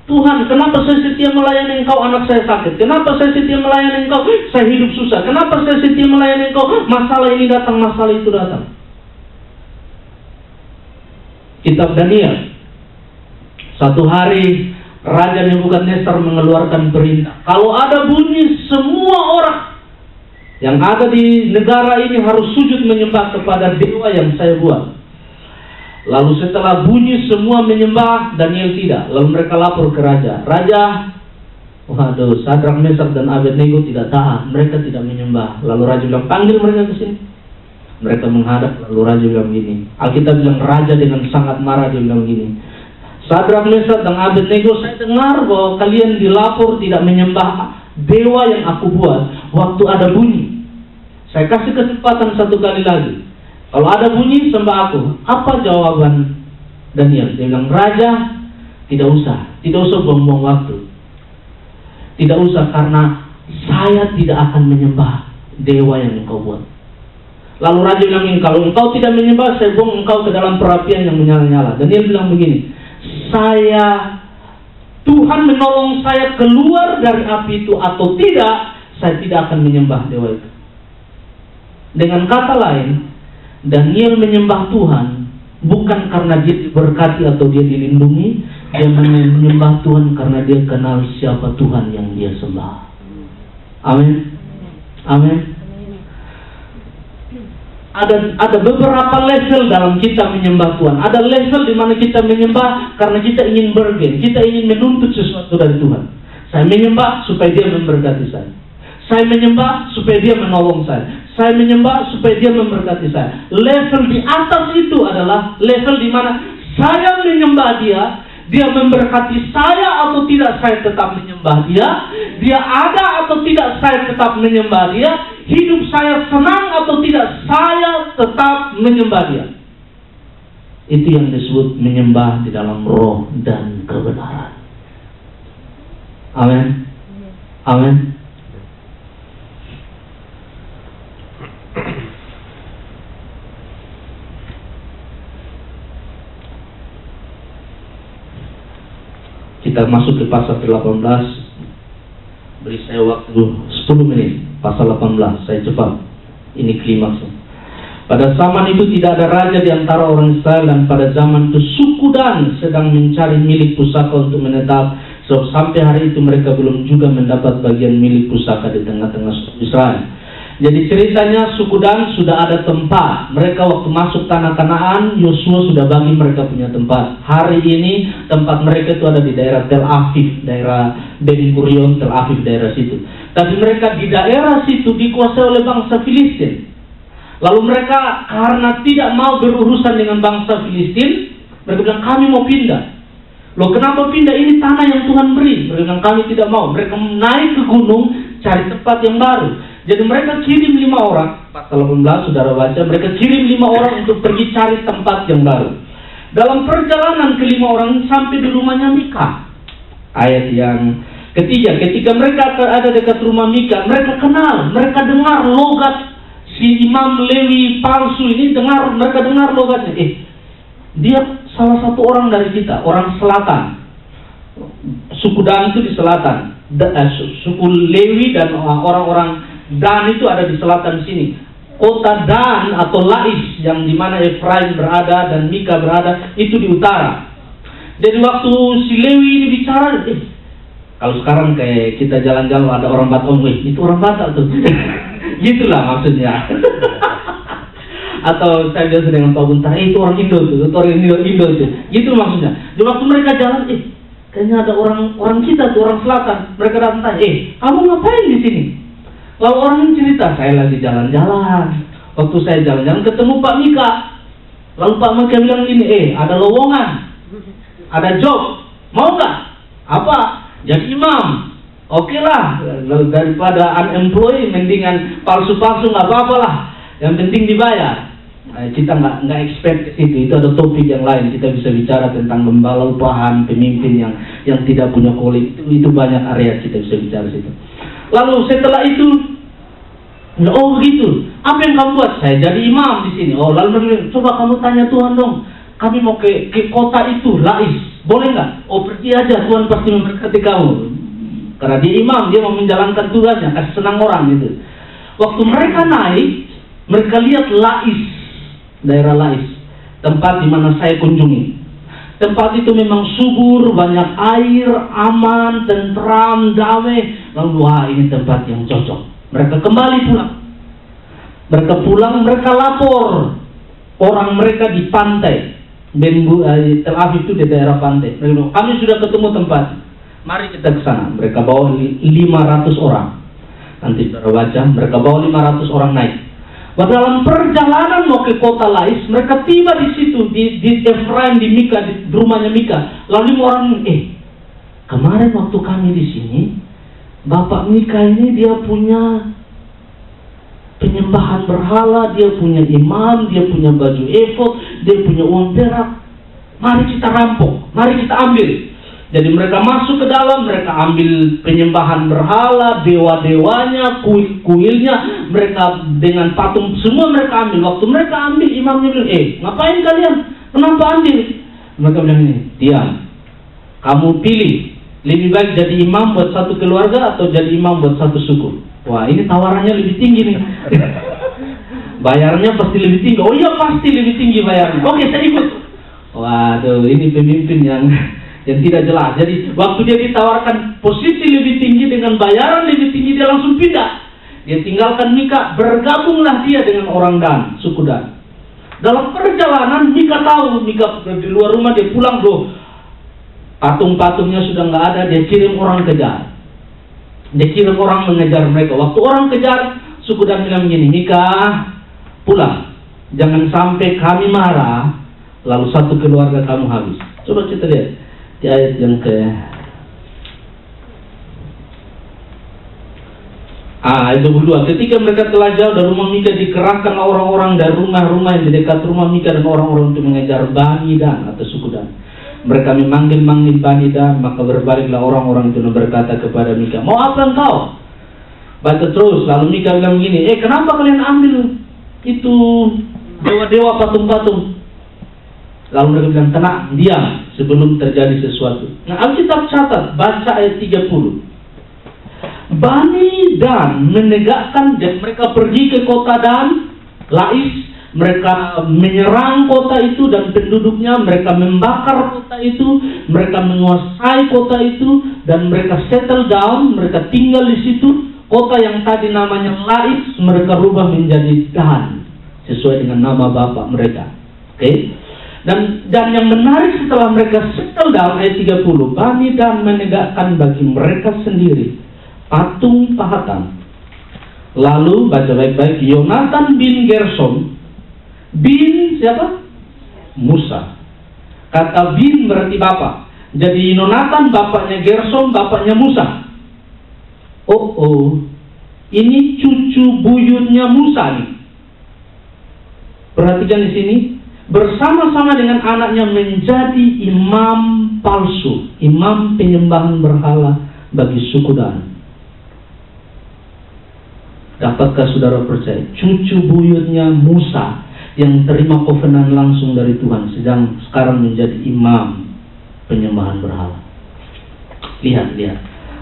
Tuhan, kenapa saya setia melayani Engkau, anak saya sakit? Kenapa saya setia melayani Engkau, saya hidup susah? Kenapa saya setia melayani Engkau, masalah ini datang, masalah itu datang? Kitab Daniel. Satu hari Raja Nebukadnezar mengeluarkan perintah. Kalau ada bunyi, semua orang yang ada di negara ini harus sujud menyembah kepada dewa yang saya buat. Lalu setelah bunyi semua menyembah, Daniel tidak. Lalu mereka lapor ke raja. Raja, waduh, Sadrak, Mesak dan Abednego tidak taat. Mereka tidak menyembah. Lalu raja bilang, panggil mereka ke sini. Mereka menghadap. Lalu raja bilang gini. Alkitab bilang raja dengan sangat marah, dia bilang gini, Sadrak, Mesak dan Abednego, saya dengar bahwa kalian dilapor tidak menyembah dewa yang aku buat waktu ada bunyi. Saya kasih kesempatan satu kali lagi. Kalau ada bunyi, sembah aku. Apa jawaban Daniel? Dia bilang, Raja, tidak usah buang-buang waktu. Tidak usah, karena saya tidak akan menyembah dewa yang engkau buat. Lalu raja bilang, kalau engkau tidak menyembah, saya buang engkau ke dalam perapian yang menyala-nyala. Daniel bilang begini, Tuhan menolong saya keluar dari api itu atau tidak, saya tidak akan menyembah dewa itu. Dengan kata lain, Daniel menyembah Tuhan bukan karena dia diberkati atau dia dilindungi. Dia menyembah Tuhan karena dia kenal siapa Tuhan yang dia sembah. Amin. Amin. ada beberapa level dalam kita menyembah Tuhan. Ada level di mana kita menyembah karena kita ingin bergen, kita ingin menuntut sesuatu dari Tuhan. Saya menyembah supaya Dia memberkati saya. Saya menyembah supaya Dia menolong saya. Saya menyembah supaya Dia memberkati saya. Level di atas itu adalah level di mana saya menyembah Dia, Dia memberkati saya atau tidak saya tetap menyembah Dia. Dia ada atau tidak saya tetap menyembah Dia. Hidup saya senang atau tidak saya tetap menyembah Dia. Itu yang disebut menyembah di dalam roh dan kebenaran. Amin. Amin. Kita masuk ke pasal 18. Beri saya waktu 10 menit. Pasal 18, saya cepat. Ini klimaksnya. Pada zaman itu tidak ada raja di antara orang Israel, dan pada zaman itu suku Dan sedang mencari milik pusaka untuk menetap. So, sampai hari itu mereka belum juga mendapat bagian milik pusaka di tengah-tengah suku Israel. Jadi ceritanya suku Dan sudah ada tempat. Mereka waktu masuk tanah Kanaan, Yosua sudah bagi mereka punya tempat. Hari ini tempat mereka itu ada di daerah Tel Aviv, daerah Ben Gurion, Tel Aviv, daerah situ. Tapi mereka di daerah situ dikuasai oleh bangsa Filistin. Lalu mereka karena tidak mau berurusan dengan bangsa Filistin, mereka bilang kami mau pindah. Loh, kenapa pindah? Ini tanah yang Tuhan beri. Mereka bilang kami tidak mau. Mereka naik ke gunung cari tempat yang baru. Jadi mereka kirim 5 orang. Pasal 18 saudara baca, mereka kirim 5 orang untuk pergi cari tempat yang baru. Dalam perjalanan ke 5 orang sampai di rumahnya Mika. Ayat yang ketiga, ketika mereka ada dekat rumah Mika, mereka kenal, mereka dengar logat si Imam Lewi palsu ini, mereka dengar logatnya. Dia salah satu orang dari kita, orang selatan. Suku Dan itu di selatan. Suku Lewi dan orang-orang Dan itu ada di selatan sini. Kota Dan atau Lais yang dimana Efraim berada dan Mika berada itu di utara. Jadi waktu si Lewi ini bicara, kalau sekarang kayak kita jalan-jalan ada orang Batak, itu orang Batak tuh. Gitulah maksudnya. Atau saya biasa dengan Pak Buntar, itu orang Indo tuh, itu orang Indo tuh. Gitu maksudnya. Di waktu mereka jalan, kayaknya ada orang kita tuh, orang selatan. Mereka datang, kamu ngapain di sini? Lalu orang ini cerita, saya lagi jalan-jalan. Waktu saya jalan-jalan ketemu Pak Mika. Lalu Pak Mika bilang gini, ada lowongan, ada job, mau nggak? Apa? Jadi imam. Oke lah, lalu daripada unemployed, mendingan palsu-palsu nggak apa-apa lah. Yang penting dibayar. Kita nggak expect itu ada topik yang lain. Kita bisa bicara tentang gembala upahan, pemimpin yang tidak punya kolik. Itu banyak area kita bisa bicara situ. Lalu setelah itu, oh gitu, apa yang kamu buat? Saya jadi imam di sini. Oh, lalu coba kamu tanya Tuhan dong. Kami mau ke kota itu, Lais, boleh nggak? Oh, pergi aja, Tuhan pasti memberkati kamu. Karena dia imam, dia mau menjalankan tugasnya, kasih senang orang gitu. Waktu mereka naik, mereka lihat Lais, daerah Lais, tempat di mana saya kunjungi. Tempat itu memang subur, banyak air, aman, tentram, damai. Lalu, wah ini tempat yang cocok. Mereka kembali pulang. Mereka pulang, mereka lapor. Orang mereka di pantai. Tel Aviv itu di daerah pantai. Mereka bilang, kami sudah ketemu tempat. Mari kita ke sana. Mereka bawa 500 orang. Nanti saudara baca, mereka bawa 500 orang naik. Dalam perjalanan mau ke kota Lais, mereka tiba di situ di Efraim, di Mika, di rumahnya Mika. Lalu orang, kemarin waktu kami di sini, Bapak Mika ini dia punya penyembahan berhala, dia punya imam, dia punya baju efod, dia punya uang perak. Mari kita rampok, mari kita ambil. Jadi mereka masuk ke dalam, mereka ambil penyembahan berhala, dewa-dewanya, kuil-kuilnya, mereka dengan patung, semua mereka ambil. Waktu mereka ambil, imamnya bilang, ngapain kalian? Kenapa ambil? Mereka bilang ini, diam. Kamu pilih, lebih baik jadi imam buat satu keluarga atau jadi imam buat satu suku. Wah, ini tawarannya lebih tinggi nih. Bayarnya pasti lebih tinggi. Oh iya, pasti lebih tinggi bayarnya. Oke, saya ikut. Waduh, ini pemimpin yang tidak jelas. Jadi waktu dia ditawarkan posisi lebih tinggi dengan bayaran lebih tinggi, dia langsung pindah. Dia tinggalkan Mika, bergabunglah dia dengan orang Dan, suku Dan. Dalam perjalanan Mika tahu, Mika di luar rumah, dia pulang, loh, patung-patungnya sudah nggak ada. Dia kirim orang kejar. Dia kirim orang mengejar mereka. Waktu orang kejar, suku Dan bilang begini, Mika, pulang. Jangan sampai kami marah, lalu satu keluarga kamu habis. Coba kita lihat di ayat yang ayat 22. Ketika mereka telah jauh dari rumah Mika, dikerahkan orang-orang dari rumah-rumah yang di dekat rumah Mika dan orang-orang untuk mengejar Bani Dan atau suku Dan. Mereka memanggil-manggil Bani Dan, maka berbaliklah orang-orang itu dan berkata kepada Mika, mau apa engkau? Baca terus. Lalu Mika bilang begini, kenapa kalian ambil itu dewa-dewa patung-patung? Lalu mereka bilang, tenang, diam sebelum terjadi sesuatu. Nah, Alkitab catat, baca ayat 30. Bani Dan menegakkan, dan mereka pergi ke kota Dan, Lais. Mereka menyerang kota itu dan penduduknya, mereka membakar kota itu, mereka menguasai kota itu, dan mereka settle down, mereka tinggal di situ. Kota yang tadi namanya Lais, mereka rubah menjadi Dan, sesuai dengan nama bapak mereka. Oke? Dan yang menarik, setelah mereka settle down, ayat 30, Bani Dan menegakkan bagi mereka sendiri patung pahatan. Lalu baca baik-baik, Yonatan bin Gersom bin siapa? Musa. Kata bin berarti bapak. Jadi Yonatan bapaknya Gersom, bapaknya Musa. Ini cucu buyutnya Musa nih. Perhatikan di sini, bersama-sama dengan anaknya menjadi imam palsu, imam penyembahan berhala bagi suku Dan. Dapatkah saudara percaya? Cucu buyutnya Musa yang terima covenant langsung dari Tuhan sedang sekarang menjadi imam penyembahan berhala. Lihat.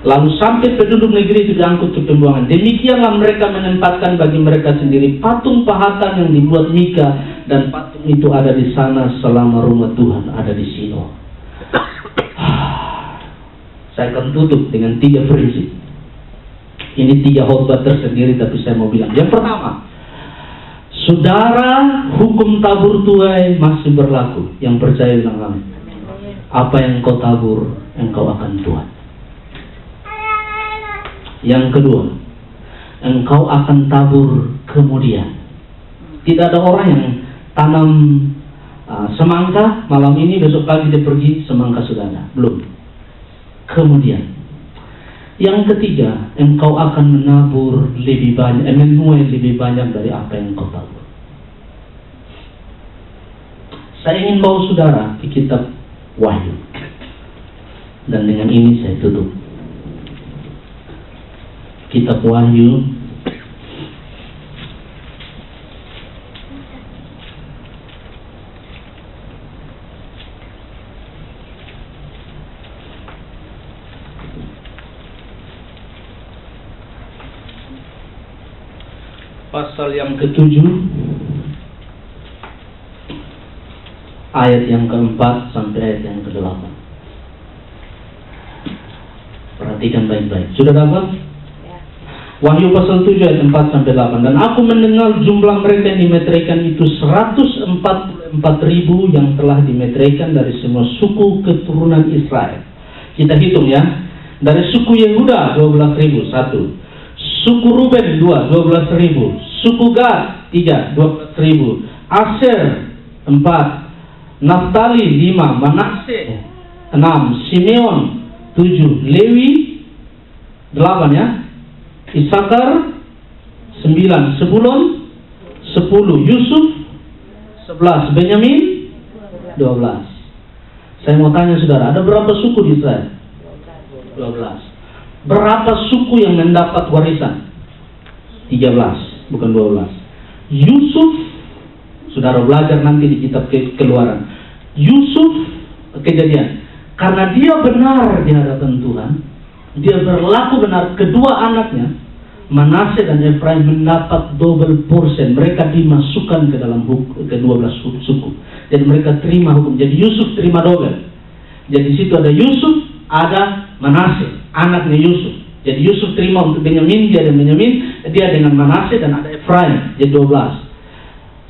Lalu sampai penduduk negeri itu diangkut ke pembuangan. Demikianlah mereka menempatkan bagi mereka sendiri patung pahatan yang dibuat Mika, dan patung itu ada di sana selama rumah Tuhan ada di Sino. Saya akan tutup dengan 3 prinsip. Ini 3 khotbah tersendiri, tapi saya mau bilang. Yang pertama, saudara, hukum tabur tuai masih berlaku. Yang percaya bilang amin. Apa yang kau tabur, engkau akan tuai. Yang kedua, engkau akan tabur kemudian. Tidak ada orang yang tanam semangka malam ini, besok pagi dia pergi, semangka sudah ada. Belum. Kemudian. Yang ketiga, engkau akan menabur lebih banyak, menuai lebih banyak dari apa yang engkau tabur. Saya ingin bawa saudara ke kitab Wahyu. Dan dengan ini saya tutup. Kitab Wahyu pasal yang ke-7 ayat yang ke-4 sampai ayat yang ke-8. Perhatikan baik-baik. Sudah dapat? Wahyu pasal 7 ayat 4 sampai 8. Dan aku mendengar jumlah mereka yang dimeteraikan itu 144.000 yang telah dimeteraikan dari semua suku keturunan Israel. Kita hitung ya. Dari suku Yehuda 12.000, 1. Suku Ruben 2, 12.000. Suku Gad 3, 12.000. Aser 4. Naftali 5. Manase 6. Simeon 7. Lewi 8 ya. Isakar 9, Sebulon 10, Yusuf 11, Benyamin 12. Saya mau tanya saudara, ada berapa suku di Israel? 12. Berapa suku yang mendapat warisan? 13, bukan 12. Yusuf, saudara belajar nanti di kitab Keluaran. Yusuf, Kejadian, karena dia benar di hadapan Tuhan, dia berlaku benar, kedua anaknya Manase dan Efraim mendapat double portion. Mereka dimasukkan ke dalam ke-12 suku. Jadi mereka terima hukum. Jadi Yusuf terima double. Jadi situ ada Yusuf, ada Manase, anaknya Yusuf. Jadi Yusuf terima untuk Benyamin, dia dan Benyamin, dia dengan Manasye, dan ada Efraim, jadi 12.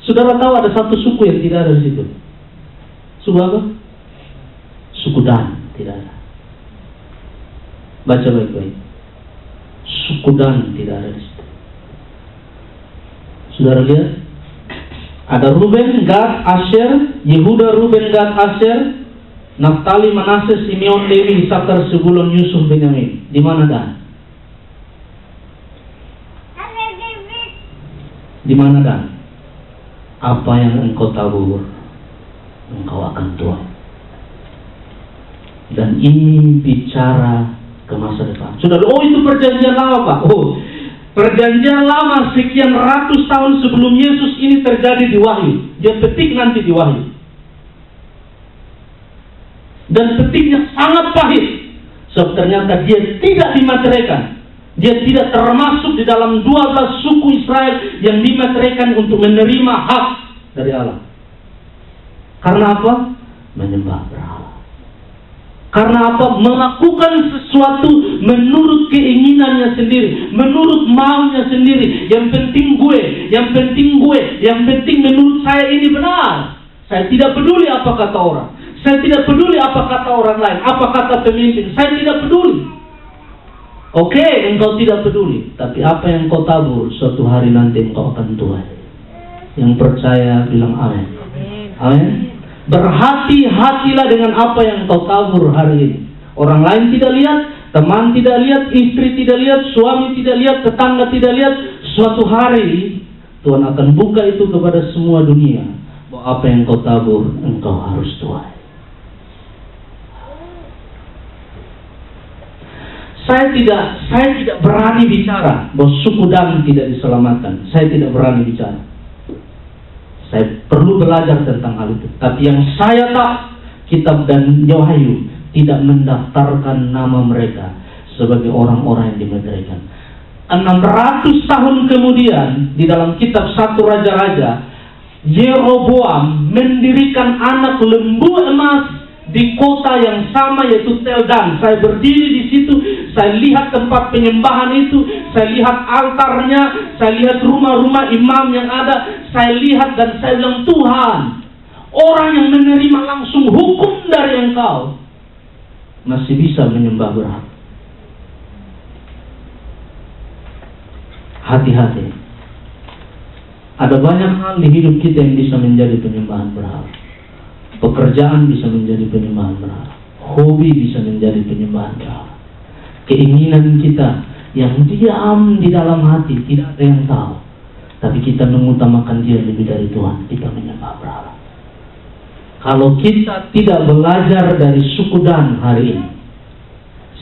Saudara tahu ada satu suku yang tidak ada di situ. Suku apa? Suku Dan, tidak ada. Baca baik-baik. Suku Dan tidak ada di situ. Saudara lihat, ada Ruben, Gad, Asher, Yehuda, Ruben, Gad, Asher, Naftali, Manasye, Simeon, Lewi, Isakar, Zebulon, Yusuf, Benyamin. Di mana Dan? Di mana Dan? Apa yang engkau tabur, engkau akan tuai. Dan ini bicara ke masa depan. Saudara, oh itu perjanjian lama, Pak. Oh, perjanjian lama sekian ratus tahun sebelum Yesus ini terjadi di Wahyu. Dia petik nanti di Wahyu. Dan petiknya sangat pahit. Sebab ternyata dia tidak dimateraikan. Dia tidak termasuk di dalam 12 suku Israel yang dimateraikan untuk menerima hak dari Allah. Karena apa? Menyembah berhala. Karena apa? Melakukan sesuatu menurut keinginannya sendiri, menurut maunya sendiri. Yang penting gue, yang penting gue, yang penting menurut saya ini benar. Saya tidak peduli apa kata orang. Saya tidak peduli apa kata orang lain, apa kata pemimpin. Saya tidak peduli. Oke, engkau tidak peduli. Tapi apa yang kau tabur, suatu hari nanti engkau akan tuai. Yang percaya bilang amin. Amin. Berhati-hatilah dengan apa yang kau tabur hari ini. Orang lain tidak lihat, teman tidak lihat, istri tidak lihat, suami tidak lihat, tetangga tidak lihat. Suatu hari Tuhan akan buka itu kepada semua dunia. Bahwa apa yang kau tabur, engkau harus tuai. Saya tidak berani bicara bahwa suku Dan tidak diselamatkan. Saya tidak berani bicara. Saya perlu belajar tentang hal itu. Tapi yang saya tahu, kitab dan Wahyu tidak mendaftarkan nama mereka sebagai orang-orang yang dimeteraikan. 600 tahun kemudian, di dalam kitab 1 Raja-Raja, Yeroboam mendirikan anak lembu emas di kota yang sama, yaitu Tel Dan. Saya berdiri di situ, saya lihat tempat penyembahan itu, saya lihat altarnya, saya lihat rumah-rumah imam yang ada, saya lihat dan saya bilang, Tuhan, orang yang menerima langsung hukum dari engkau masih bisa menyembah berhala. Hati-hati. Ada banyak hal di hidup kita yang bisa menjadi penyembahan berhala. Pekerjaan bisa menjadi penyembahan berhala. Hobi bisa menjadi penyembahan berhala. Keinginan kita yang diam di dalam hati, tidak ada yang tahu. Tapi kita mengutamakan dia lebih dari Tuhan, kita menyembah berhala. Kalau kita tidak belajar dari suku Dan hari ini,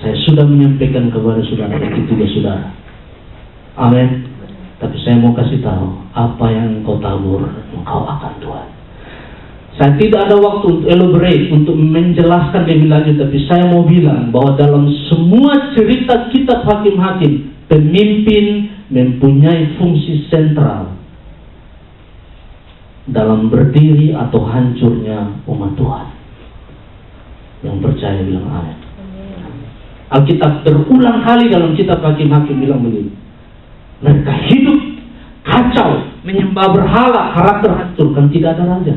saya sudah menyampaikan kepada saudara, itu juga saudara. Amin. Tapi saya mau kasih tahu, apa yang engkau tabur, engkau akan tuai. Saya tidak ada waktu untuk elaborate, untuk menjelaskan lebih lanjut, tapi saya mau bilang bahwa dalam semua cerita kitab Hakim-Hakim, pemimpin mempunyai fungsi sentral dalam berdiri atau hancurnya umat Tuhan. Yang percaya bilang amin. Alkitab berulang kali dalam kitab Hakim-Hakim bilang begini, mereka hidup kacau, menyembah berhala, karakter hancur, kan tidak ada raja.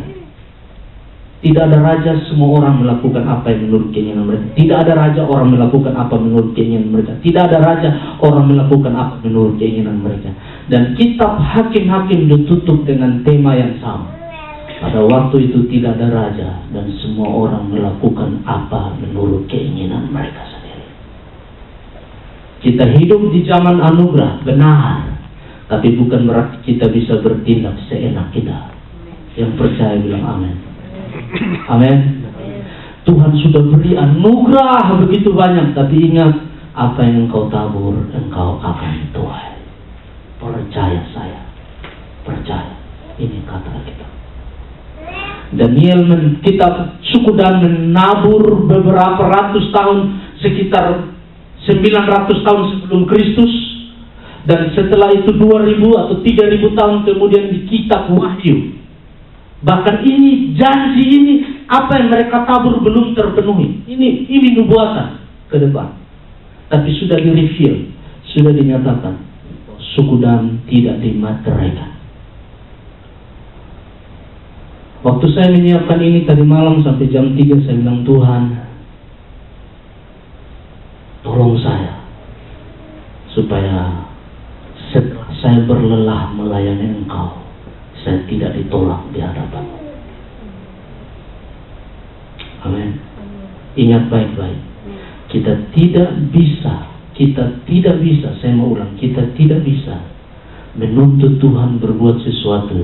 Tidak ada raja, semua orang melakukan apa yang menurut keinginan mereka. Tidak ada raja, orang melakukan apa menurut keinginan mereka. Tidak ada raja, orang melakukan apa menurut keinginan mereka. Dan kitab Hakim-Hakim ditutup dengan tema yang sama. Pada waktu itu tidak ada raja, dan semua orang melakukan apa menurut keinginan mereka sendiri. Kita hidup di zaman anugerah, benar. Tapi bukan berarti kita bisa bertindak seenak kita. Yang percaya bilang amin. Amin. Tuhan sudah beri anugerah begitu banyak, tapi ingat, apa yang engkau tabur, engkau akan tuai. Percaya saya, percaya. Ini kata kita. Daniel, kitab suku Dan menabur beberapa ratus tahun, sekitar 900 tahun sebelum Kristus, dan setelah itu 2000 atau 3000 tahun kemudian di kitab Wahyu. Bahkan ini janji ini, apa yang mereka tabur belum terpenuhi. Ini nubuatan ke depan. Tapi sudah di-reveal. sudah dinyatakan suku Dan tidak dimateraikan. Waktu saya menyiapkan ini tadi malam sampai jam 3, saya bilang, Tuhan, tolong saya supaya setelah saya berlelah melayani Engkau, saya tidak ditolak di hadapan-Mu. Amin. Ingat baik-baik, kita tidak bisa, saya mau ulang, kita tidak bisa menuntut Tuhan berbuat sesuatu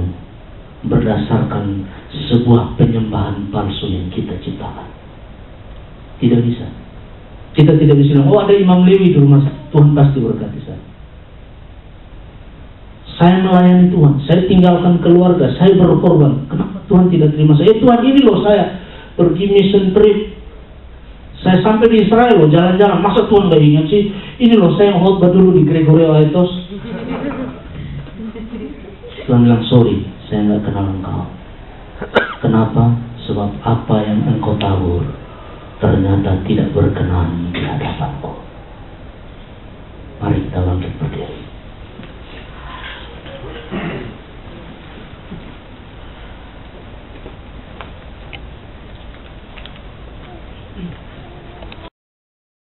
berdasarkan sebuah penyembahan palsu yang kita ciptakan. Tidak bisa. Kita tidak bisa bilang, oh ada Imam Lewi di rumah, Tuhan pasti berkati saya. Saya melayani Tuhan, saya tinggalkan keluarga, saya berkorban. Kenapa Tuhan tidak terima saya? Tuhan, ini loh saya pergi mission trip, saya sampai di Israel loh, jalan-jalan. Masa Tuhan gak ingat sih? Ini loh saya khotbah dulu di Gregorio Aitos. Tuhan bilang, sorry, saya gak kenal engkau. Kenapa? Sebab apa yang engkau tabur ternyata tidak berkenan di hadapanku. Mari kita bangkit berdiri.